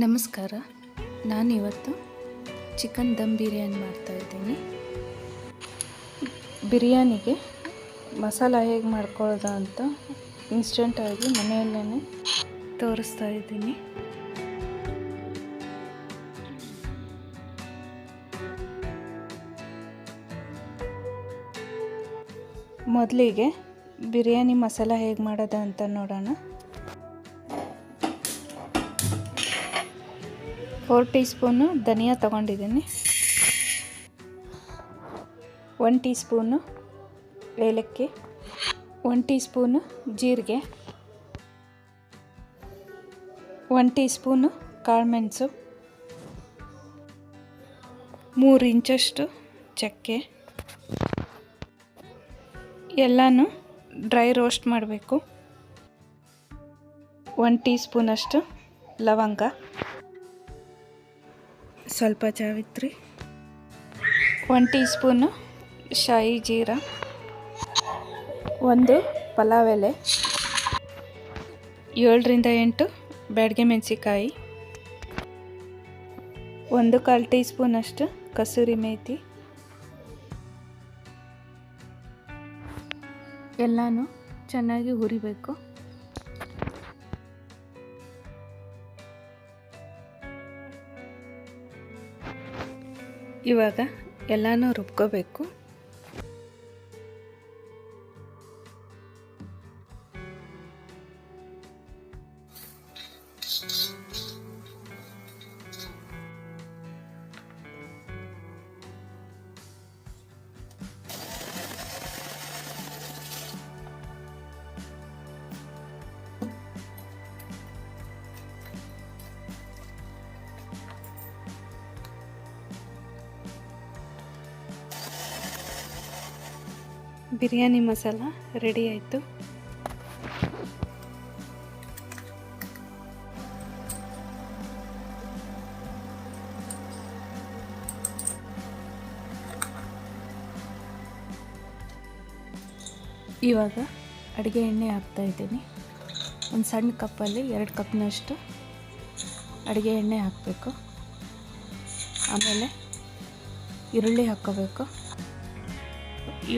ನಮಸ್ಕಾರ. ನಾನಿವತ್ತು ಚಿಕನ್ ದಮ್ ಬಿರಿಯಾನಿ ಮಾಡ್ತಾಯಿದ್ದೀನಿ. ಬಿರಿಯಾನಿಗೆ ಮಸಾಲ ಹೇಗೆ ಮಾಡ್ಕೊಳ್ಳೋದು ಅಂತ ಇನ್ಸ್ಟೆಂಟಾಗಿ ಮನೆಯಲ್ಲೇ ತೋರಿಸ್ತಾ ಇದ್ದೀನಿ. ಮೊದಲಿಗೆ ಬಿರಿಯಾನಿ ಮಸಾಲ ಹೇಗೆ ಮಾಡೋದು ಅಂತ ನೋಡೋಣ. 4 ಟೀ ಸ್ಪೂನು ಧನಿಯಾ ತೊಗೊಂಡಿದ್ದೀನಿ, 1 ಟೀ ಸ್ಪೂನು ಏಲಕ್ಕಿ, 1 ಟೀ ಸ್ಪೂನು ಜೀರಿಗೆ, 1 ಟೀ ಸ್ಪೂನು ಕಾಳುಮೆಣಸು, 3 ಇಂಚಷ್ಟು ಚಕ್ಕೆ, ಎಲ್ಲನೂ ಡ್ರೈ ರೋಸ್ಟ್ ಮಾಡಬೇಕು. 1 ಟೀ ಸ್ಪೂನಷ್ಟು ಲವಂಗ, ಸ್ವಲ್ಪ ಜಾವಿತ್ರಿ, 1 ಟೀ ಸ್ಪೂನು ಶಾಯಿ ಜೀರಾ, 1 ಪಲಾವ್ ಎಲೆ, 7ರಿಂದ 8 ಬ್ಯಾಡಗೆ ಮೆಣಸಿಕಾಯಿ, 1/4 ಟೀ ಸ್ಪೂನಷ್ಟು ಕಸೂರಿ ಮೇಥಿ. ಎಲ್ಲನೂ ಚೆನ್ನಾಗಿ ಹುರಿಬೇಕು. ಇವಾಗ ಎಲ್ಲನೂ ರುಬ್ಕೋಬೇಕು. ಬಿರಿಯಾನಿ ಮಸಾಲ ರೆಡಿ ಆಯಿತು. ಇವಾಗ ಅಡುಗೆ ಎಣ್ಣೆ ಹಾಕ್ತಾಯಿದ್ದೀನಿ. ಒಂದು ಸಣ್ಣ ಕಪ್ಪಲ್ಲಿ 2 ಕಪ್ನಷ್ಟು ಅಡುಗೆ ಎಣ್ಣೆ ಹಾಕಬೇಕು. ಆಮೇಲೆ ಈರುಳ್ಳಿ ಹಾಕ್ಕೋಬೇಕು.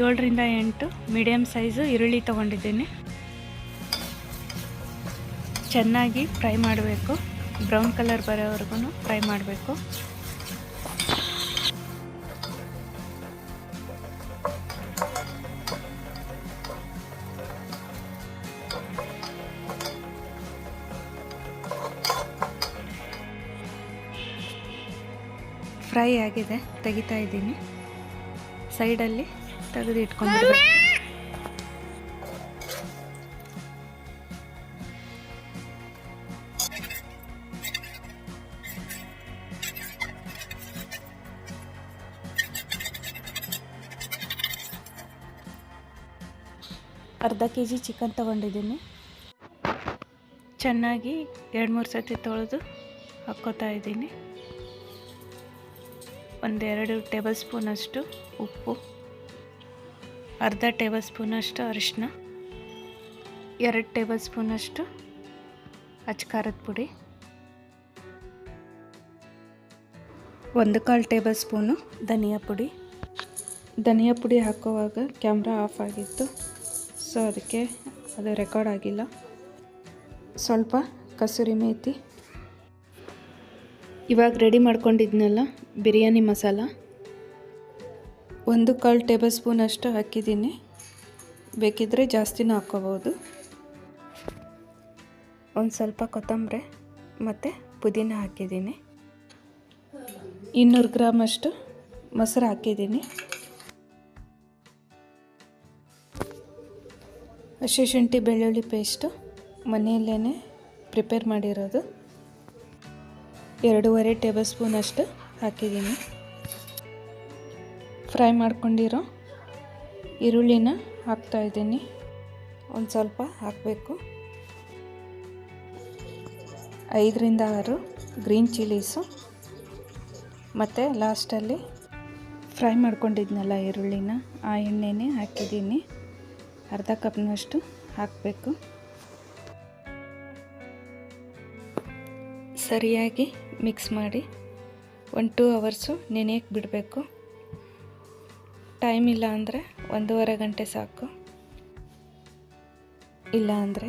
7ರಿಂದ 8 ಮೀಡಿಯಮ್ ಸೈಜು ಈರುಳ್ಳಿ ತೊಗೊಂಡಿದ್ದೀನಿ. ಚೆನ್ನಾಗಿ ಫ್ರೈ ಮಾಡಬೇಕು, ಬ್ರೌನ್ ಕಲರ್ ಬರೋವರೆಗೂ ಫ್ರೈ ಮಾಡಬೇಕು. ಫ್ರೈ ಆಗಿದೆ, ತೆಗಿತಾ ಇದ್ದೀನಿ. ಸೈಡಲ್ಲಿ ತೆಗೆದು ಇಟ್ಕೊಂಡ್ಬಿಡ್ಬೇಕು. ಅರ್ಧ ಕೆಜಿ ಚಿಕನ್ ತೊಗೊಂಡಿದ್ದೀನಿ. ಚೆನ್ನಾಗಿ 2-3 ಸತಿ ತೊಳೆದು ಹಾಕ್ಕೋತಾ ಇದ್ದೀನಿ. 1-2 ಟೇಬಲ್ ಸ್ಪೂನಷ್ಟು ಉಪ್ಪು, ಅರ್ಧ ಟೇಬಲ್ ಸ್ಪೂನಷ್ಟು ಅರಿಶಿನ, 2 ಟೇಬಲ್ ಸ್ಪೂನಷ್ಟು ಅಚ್ಚ ಪುಡಿ, 1/4 ಟೇಬಲ್ ಸ್ಪೂನು ಧನಿಯಾ ಪುಡಿ. ಧನಿಯಾ ಪುಡಿ ಹಾಕುವಾಗ ಕ್ಯಾಮ್ರಾ ಆಫ್ ಆಗಿತ್ತು, ಸೊ ಅದಕ್ಕೆ ಅದು ರೆಕಾರ್ಡ್ ಆಗಿಲ್ಲ. ಸ್ವಲ್ಪ ಕಸೂರಿ ಮೇಥಿ. ಇವಾಗ ರೆಡಿ ಮಾಡ್ಕೊಂಡಿದ್ನಲ್ಲ ಬಿರಿಯಾನಿ ಮಸಾಲ, 1/4 ಟೇಬಲ್ ಸ್ಪೂನಷ್ಟು ಹಾಕಿದ್ದೀನಿ. ಬೇಕಿದ್ದರೆ ಜಾಸ್ತಿನೂ ಹಾಕ್ಕೋಬೋದು. ಒಂದು ಸ್ವಲ್ಪ ಕೊತ್ತಂಬರಿ ಮತ್ತು ಪುದೀನ ಹಾಕಿದ್ದೀನಿ. 200 ಗ್ರಾಮಷ್ಟು ಮೊಸರು ಹಾಕಿದ್ದೀನಿ. ಹಸಿ ಶುಂಠಿ ಬೆಳ್ಳುಳ್ಳಿ ಪೇಸ್ಟು ಮನೆಯಲ್ಲೇ ಪ್ರಿಪೇರ್ ಮಾಡಿರೋದು 2.5 ಟೇಬಲ್ ಸ್ಪೂನಷ್ಟು ಹಾಕಿದ್ದೀನಿ. ಫ್ರೈ ಮಾಡ್ಕೊಂಡಿರೋ ಈರುಳ್ಳಿನ ಹಾಕ್ತಾಯಿದ್ದೀನಿ. ಒಂದು ಸ್ವಲ್ಪ ಹಾಕಬೇಕು. 5ರಿಂದ 6 ಗ್ರೀನ್ ಚಿಲ್ಲೀಸು, ಮತ್ತು ಲಾಸ್ಟಲ್ಲಿ ಫ್ರೈ ಮಾಡ್ಕೊಂಡಿದ್ನಲ್ಲ ಈರುಳ್ಳಿನ, ಆ ಎಣ್ಣೆನೇ ಹಾಕಿದ್ದೀನಿ. ಅರ್ಧ ಕಪ್ನಷ್ಟು ಹಾಕಬೇಕು. ಸರಿಯಾಗಿ ಮಿಕ್ಸ್ ಮಾಡಿ 1-2 ಅವರ್ಸು ನೆನೆಯಕ್ಕೆ ಬಿಡಬೇಕು. ಟೈಮ್ ಇಲ್ಲ ಅಂದರೆ 1.5 ಗಂಟೆ ಸಾಕು. ಇಲ್ಲ ಅಂದರೆ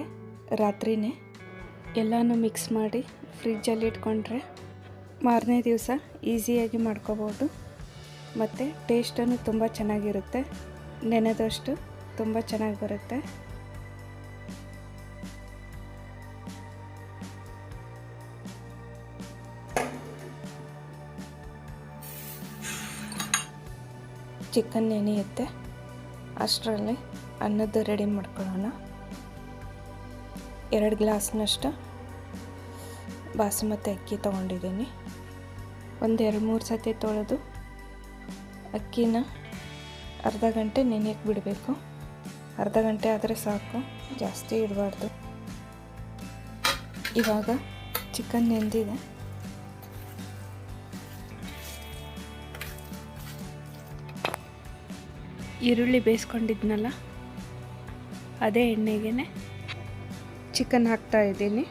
ರಾತ್ರಿನೇ ಎಲ್ಲನೂ ಮಿಕ್ಸ್ ಮಾಡಿ ಫ್ರಿಜ್ಜಲ್ಲಿ ಇಟ್ಕೊಂಡ್ರೆ ಮಾರನೇ ದಿವಸ ಈಸಿಯಾಗಿ ಮಾಡ್ಕೋಬೋದು. ಮತ್ತು ಟೇಸ್ಟನ್ನು ತುಂಬ ಚೆನ್ನಾಗಿರುತ್ತೆ. ನೆನೆದಷ್ಟು ತುಂಬ ಚೆನ್ನಾಗಿ ಬರುತ್ತೆ. ಚಿಕನ್ ನೆನೆಯುತ್ತೆ, ಅಷ್ಟರಲ್ಲಿ ಅನ್ನದ್ದು ರೆಡಿ ಮಾಡ್ಕೊಳ್ಳೋಣ. 2 ಗ್ಲಾಸ್ನಷ್ಟು ಬಾಸುಮತಿ ಅಕ್ಕಿ ತೊಗೊಂಡಿದ್ದೀನಿ. 1-2-3 ಸತಿ ತೊಳೆದು ಅಕ್ಕಿನ ಅರ್ಧ ಗಂಟೆ ನೆನೆಯಕ್ಕೆ ಬಿಡಬೇಕು. ಅರ್ಧ ಗಂಟೆ ಆದರೆ ಸಾಕು, ಜಾಸ್ತಿ ಇಡಬಾರ್ದು. ಇವಾಗ ಚಿಕನ್ ನೆಂದಿದೆ. ಈರುಳ್ಳಿ ಬೇಯಿಸ್ಕೊಂಡಿದ್ನಲ್ಲ, ಅದೇ ಎಣ್ಣೆಗೆ ಚಿಕನ್ ಹಾಕ್ತಾ ಇದ್ದೀನಿ.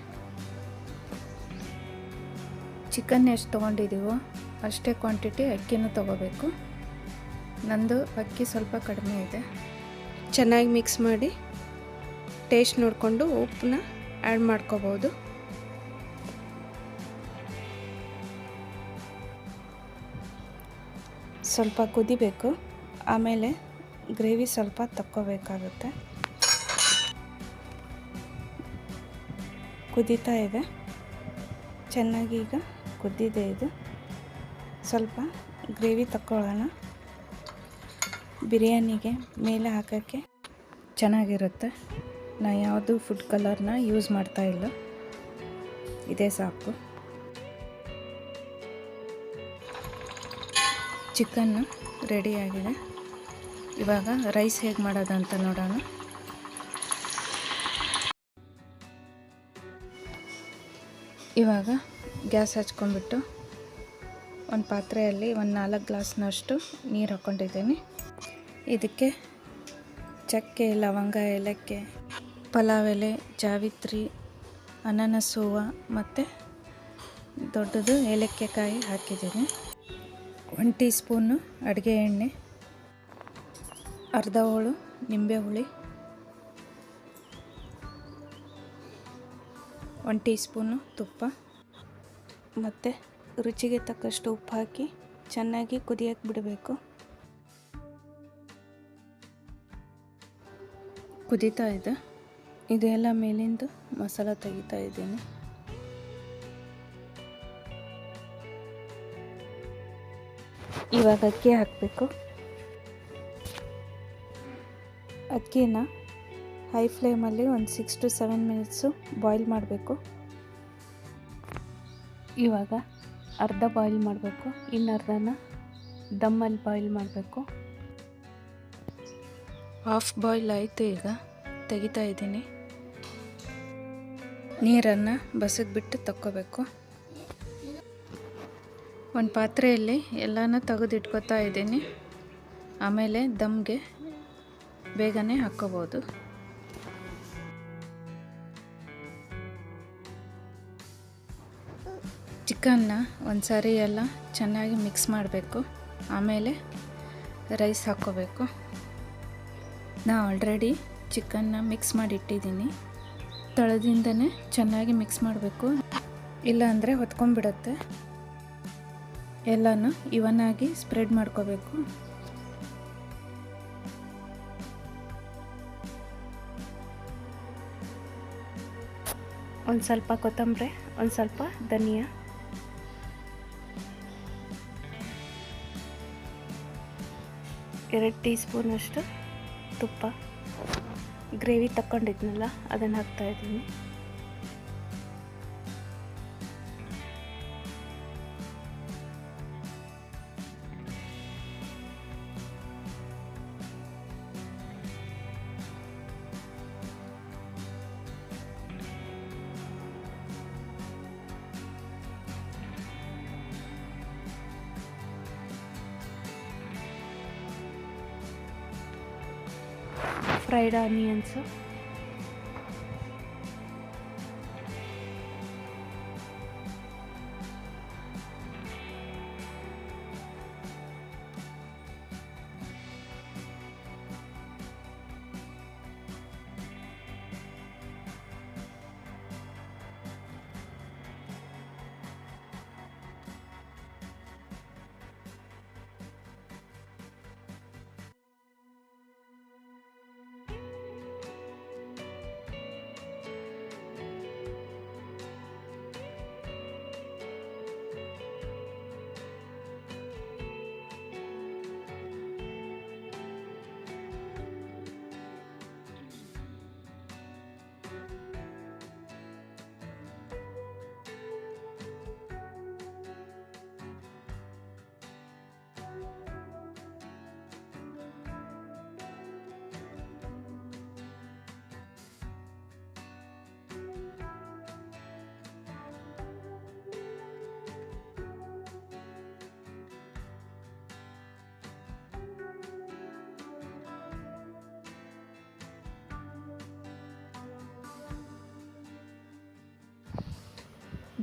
ಚಿಕನ್ ಎಷ್ಟು ತೊಗೊಂಡಿದ್ದೀವೋ ಅಷ್ಟೇ ಕ್ವಾಂಟಿಟಿ ಅಕ್ಕಿನೂ ತೊಗೋಬೇಕು. ನಂದು ಅಕ್ಕಿ ಸ್ವಲ್ಪ ಕಡಿಮೆ ಇದೆ. ಚೆನ್ನಾಗಿ ಮಿಕ್ಸ್ ಮಾಡಿ ಟೇಸ್ಟ್ ನೋಡಿಕೊಂಡು ಉಪ್ಪನ್ನ ಆ್ಯಡ್ ಮಾಡ್ಕೋಬೋದು. ಸ್ವಲ್ಪ ಕುದಿಬೇಕು, ಆಮೇಲೆ ಗ್ರೇವಿ ಸ್ವಲ್ಪ ತಕ್ಕೋಬೇಕಾಗುತ್ತೆ. ಕುದೀತಾ ಇದೆ ಚೆನ್ನಾಗಿ. ಈಗ ಕುದ್ದಿದೆ ಇದು. ಸ್ವಲ್ಪ ಗ್ರೇವಿ ತಕ್ಕೊಳ್ಳೋಣ. ಬಿರಿಯಾನಿಗೆ ಮೇಲೆ ಹಾಕೋಕ್ಕೆ ಚೆನ್ನಾಗಿರುತ್ತೆ. ನಾ ಯಾವುದು ಫುಡ್ ಕಲರ್ನ ಯೂಸ್ ಮಾಡ್ತಾಯಿಲ್ಲ, ಇದೇ ಸಾಕು. ಚಿಕನ್ನು ರೆಡಿಯಾಗಿದೆ. ಇವಾಗ ರೈಸ್ ಹೇಗೆ ಮಾಡೋದಂತ ನೋಡೋಣ. ಇವಾಗ ಗ್ಯಾಸ್ ಹಚ್ಕೊಂಡ್ಬಿಟ್ಟು ಒಂದು ಪಾತ್ರೆಯಲ್ಲಿ 4 ಗ್ಲಾಸ್ನಷ್ಟು ನೀರು ಹಾಕ್ಕೊಂಡಿದ್ದೀನಿ. ಇದಕ್ಕೆ ಚಕ್ಕೆ, ಲವಂಗ, ಏಲಕ್ಕಿ, ಪಲಾವ್ ಎಲೆ, ಜಾವಿತ್ರಿ, ಅನಾನಸ್ ಹೂವು ಮತ್ತು ದೊಡ್ಡದು ಏಲಕ್ಕಿಕಾಯಿ ಹಾಕಿದ್ದೀನಿ. 1 ಟೀ ಸ್ಪೂನು ಅಡುಗೆ ಎಣ್ಣೆ, ಅರ್ಧ ಹೋಳು ನಿಂಬೆ ಹುಳಿ, 1 ಟೀ ಸ್ಪೂನು ತುಪ್ಪ ಮತ್ತು ರುಚಿಗೆ ತಕ್ಕಷ್ಟು ಉಪ್ಪು ಹಾಕಿ ಚೆನ್ನಾಗಿ ಕುದಿಯಕ್ಕೆ ಬಿಡಬೇಕು. ಕುದೀತಾ ಇದೆ. ಇದೆಲ್ಲ ಮೇಲಿಂದು ಮಸಾಲ ತೆಗಿತಾ ಇದ್ದೀನಿ. ಇವಾಗ ಅಕ್ಕಿ ಹಾಕಬೇಕು. ಅಕ್ಕಿನ ಹೈ ಫ್ಲೇಮಲ್ಲಿ ಒಂದು 6 to 7 ಮಿನಿಟ್ಸು ಬಾಯ್ಲ್ ಮಾಡಬೇಕು. ಇವಾಗ ಅರ್ಧ ಬಾಯ್ಲ್ ಮಾಡಬೇಕು, ಇನ್ನರ್ಧನ ದಮ್ಮಲ್ಲಿ ಬಾಯ್ಲ್ ಮಾಡಬೇಕು. ಹಾಫ್ ಬಾಯ್ಲ್ ಆಯಿತು. ಈಗ ತೆಗಿತಾ ಇದ್ದೀನಿ. ನೀರನ್ನು ಬಸಿದ್ಬಿಟ್ಟು ತಕ್ಕೋಬೇಕು. ಒಂದು ಪಾತ್ರೆಯಲ್ಲಿ ಎಲ್ಲನೂ ತೆಗೆದಿಟ್ಕೋತಾ ಇದ್ದೀನಿ. ಆಮೇಲೆ ದಮ್ಗೆ ಬೇಗನೆ ಹಾಕ್ಕೋಬೋದು. ಚಿಕನ್ನ ಒಂದು ಸಾರಿ ಎಲ್ಲ ಚೆನ್ನಾಗಿ ಮಿಕ್ಸ್ ಮಾಡಬೇಕು. ಆಮೇಲೆ ರೈಸ್ ಹಾಕ್ಕೋಬೇಕು. ನಾ ಆಲ್ರೆಡಿ ಚಿಕನ್ನ ಮಿಕ್ಸ್ ಮಾಡಿ ಇಟ್ಟಿದ್ದೀನಿ. ತಳದಿಂದನೇ ಚೆನ್ನಾಗಿ ಮಿಕ್ಸ್ ಮಾಡಬೇಕು, ಇಲ್ಲಾಂದರೆ ಹೊತ್ಕೊಂಡ್ಬಿಡುತ್ತೆ. ಎಲ್ಲನೂ ಇವನ್ನಾಗಿ ಸ್ಪ್ರೆಡ್ ಮಾಡ್ಕೋಬೇಕು. ಒಂದು ಸ್ವಲ್ಪ ಕೊತ್ತಂಬರಿ, ಒಂದು ಸ್ವಲ್ಪ ಧನಿಯಾ, ಎರಡು ಟೀ ಸ್ಪೂನಷ್ಟು ತುಪ್ಪ, ಗ್ರೇವಿ ತಕ್ಕೊಂಡಿದ್ನಲ್ಲ ಅದನ್ನು ಹಾಕ್ತಾಯಿದ್ದೀನಿ. ಫ್ರೈಡ್ ಆನಿಯನ್ಸು,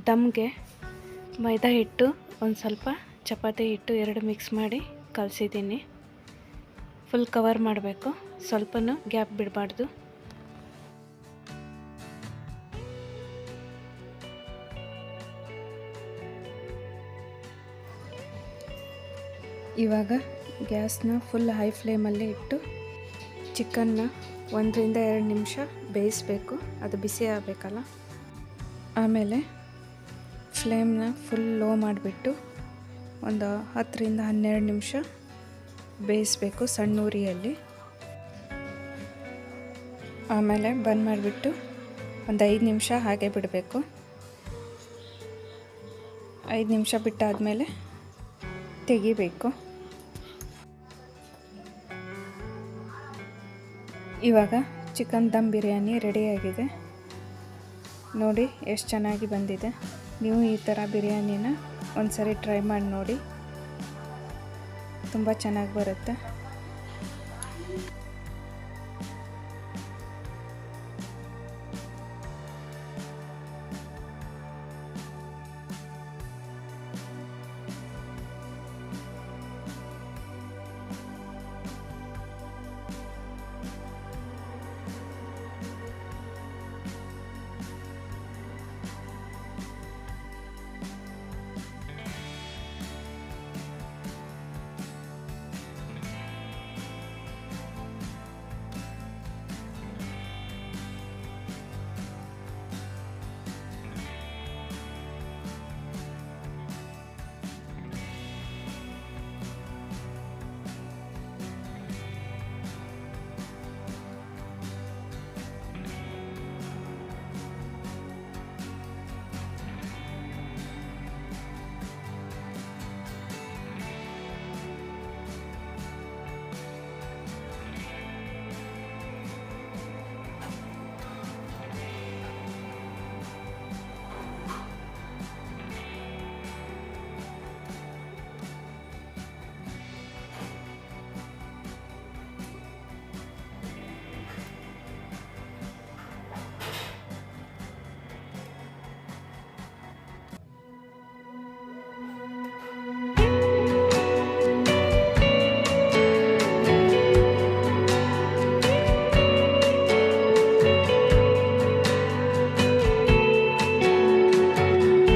ದಮ್ಗೆ ಮೈದಾ ಹಿಟ್ಟು ಒಂದು ಸ್ವಲ್ಪ ಚಪಾತಿ ಹಿಟ್ಟು ಎರಡು ಮಿಕ್ಸ್ ಮಾಡಿ ಕಲಸಿದ್ದೀನಿ. ಫುಲ್ ಕವರ್ ಮಾಡಬೇಕು, ಸ್ವಲ್ಪನೂ ಗ್ಯಾಪ್ ಬಿಡಬಾರ್ದು. ಇವಾಗ ಗ್ಯಾಸ್ನ ಫುಲ್ ಹೈ ಫ್ಲೇಮಲ್ಲಿ ಇಟ್ಟು ಚಿಕನ್ನ 1 ರಿಂದ 2 ನಿಮಿಷ ಬೇಯಿಸಬೇಕು. ಅದು ಬಿಸಿ ಆಗಬೇಕಲ್ಲ. ಆಮೇಲೆ ಫ್ಲೇಮ್ನ ಫುಲ್ ಲೋ ಮಾಡಿಬಿಟ್ಟು ಒಂದು 10 ರಿಂದ 12 ನಿಮಿಷ ಬೇಯಿಸಬೇಕು ಸಣ್ಣ ಉರಿಯಲ್ಲಿ. ಆಮೇಲೆ ಬಂದ್ ಮಾಡಿಬಿಟ್ಟು ಒಂದು 5 ನಿಮಿಷ ಹಾಗೆ ಬಿಡಬೇಕು. 5 ನಿಮಿಷ ಬಿಟ್ಟಾದಮೇಲೆ ತೆಗಿಬೇಕು. ಇವಾಗ ಚಿಕನ್ ದಮ್ ಬಿರಿಯಾನಿ ರೆಡಿಯಾಗಿದೆ. ನೋಡಿ ಎಷ್ಟು ಚೆನ್ನಾಗಿ ಬಂದಿದೆ. ನೀವು ಈ ಥರ ಬಿರಿಯಾನಿನ ಒಂದು ಸರಿ ಟ್ರೈ ಮಾಡಿ ನೋಡಿ, ತುಂಬ ಚೆನ್ನಾಗಿ ಬರುತ್ತೆ.